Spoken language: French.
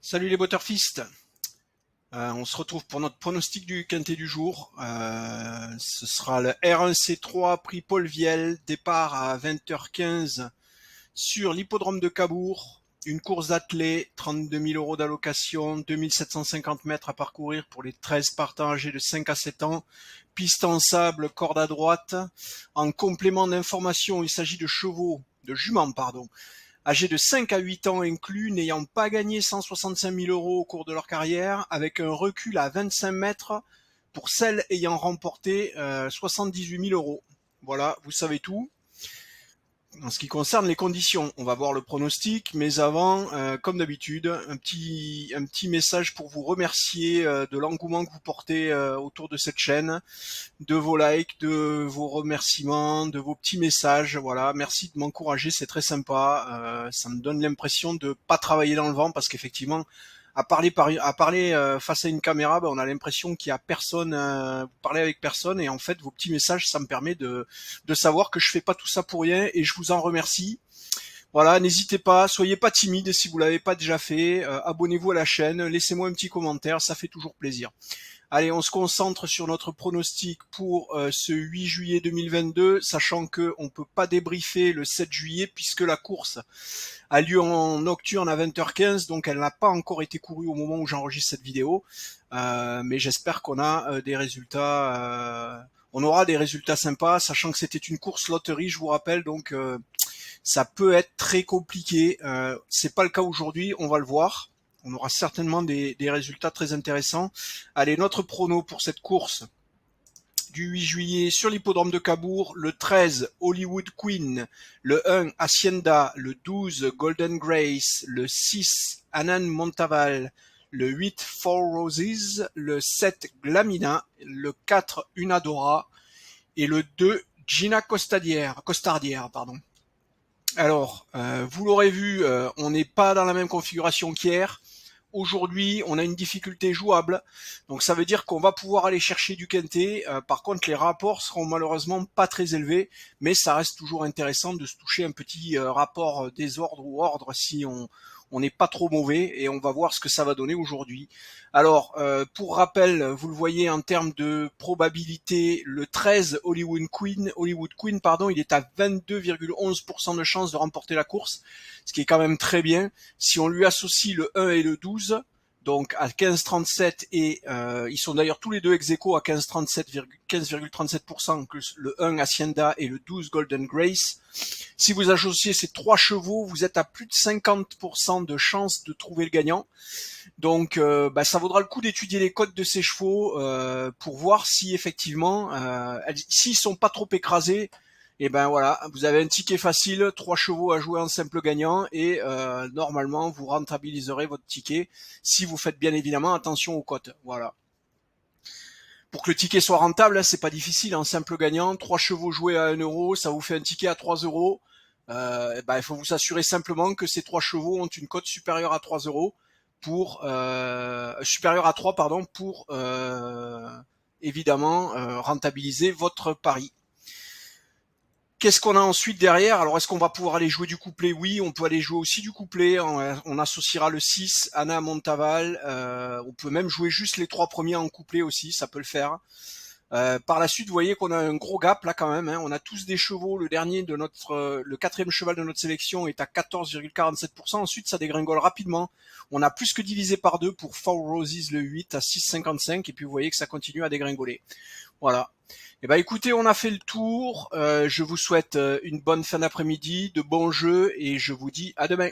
Salut les Butterfist. On se retrouve pour notre pronostic du quintet du jour. Ce sera le R1C3 prix Paul Viel, départ à 20h15 sur l'hippodrome de Cabourg. Une course d'athlée, 32 000 euros d'allocation, 2750 mètres à parcourir pour les 13 partants âgés de 5 à 7 ans. Piste en sable, corde à droite. En complément d'information, il s'agit de juments, âgés de 5 à 8 ans inclus, n'ayant pas gagné 165 000 euros au cours de leur carrière, avec un recul à 25 mètres pour celles ayant remporté 78 000 euros. Voilà, vous savez tout. En ce qui concerne les conditions, on va voir le pronostic, mais avant, comme d'habitude, un petit message pour vous remercier de l'engouement que vous portez autour de cette chaîne, de vos likes, de vos remerciements, de vos petits messages. Voilà, merci de m'encourager, c'est très sympa. Ça me donne l'impression de pas travailler dans le vent parce qu'effectivement, à parler face à une caméra, on a l'impression qu'il y a personne, vous parlez avec personne, et en fait, vos petits messages, ça me permet de savoir que je fais pas tout ça pour rien, et je vous en remercie. Voilà, n'hésitez pas, soyez pas timide si vous l'avez pas déjà fait, abonnez-vous à la chaîne, laissez-moi un petit commentaire, ça fait toujours plaisir. Allez, on se concentre sur notre pronostic pour ce 8 juillet 2022, sachant que on peut pas débriefer le 7 juillet puisque la course a lieu en nocturne à 20h15, donc elle n'a pas encore été courue au moment où j'enregistre cette vidéo. Mais j'espère qu'on a des résultats. On aura des résultats sympas, sachant que c'était une course loterie, je vous rappelle, donc ça peut être très compliqué. C'est pas le cas aujourd'hui, on va le voir. On aura certainement des résultats très intéressants. Allez, notre prono pour cette course du 8 juillet sur l'hippodrome de Cabourg, le 13 Hollywood Queen, le 1 Hacienda, le 12 Golden Grace, le 6 Anan Montaval, le 8 Four Roses, le 7 Glamina, le 4 Unadora et le 2 Gina Costardière. Alors, vous l'aurez vu, on n'est pas dans la même configuration qu'hier. Aujourd'hui, on a une difficulté jouable, donc ça veut dire qu'on va pouvoir aller chercher du quintet. Par contre, les rapports seront malheureusement pas très élevés, mais ça reste toujours intéressant de se toucher un petit rapport désordre ou ordre si on n'est pas trop mauvais, et on va voir ce que ça va donner aujourd'hui. Alors, pour rappel, vous le voyez en termes de probabilité, le 13 Hollywood Queen, il est à 22,11% de chance de remporter la course, ce qui est quand même très bien. Si on lui associe le 1 et le 12, donc à 15,37, et ils sont d'ailleurs tous les deux ex-aequo à 15,37%, que le 1 Hacienda et le 12 Golden Grace. Si vous associez ces trois chevaux, vous êtes à plus de 50% de chance de trouver le gagnant. Donc ça vaudra le coup d'étudier les cotes de ces chevaux pour voir si effectivement, s'ils sont pas trop écrasés, et ben voilà, vous avez un ticket facile, 3 chevaux à jouer en simple gagnant, et normalement vous rentabiliserez votre ticket si vous faites bien évidemment attention aux cotes. Voilà. Pour que le ticket soit rentable, c'est pas difficile, en simple gagnant, 3 chevaux joués à 1 euro, ça vous fait un ticket à 3 euros. Il faut vous assurer simplement que ces 3 chevaux ont une cote supérieure à 3 euros supérieure à 3 pour évidemment rentabiliser votre pari. Qu'est-ce qu'on a ensuite derrière? Alors, est-ce qu'on va pouvoir aller jouer du couplet? Oui, on peut aller jouer aussi du couplet. On associera le 6, Anna Montaval. On peut même jouer juste les 3 premiers en couplet aussi, ça peut le faire. Par la suite, vous voyez qu'on a un gros gap là quand même. On a tous des chevaux. Le dernier de le quatrième cheval de notre sélection est à 14,47%. Ensuite, ça dégringole rapidement. On a plus que divisé par 2 pour Four Roses le 8 à 6,55. Et puis vous voyez que ça continue à dégringoler. Voilà. Eh ben écoutez, on a fait le tour. Je vous souhaite une bonne fin d'après-midi, de bons jeux, et je vous dis à demain.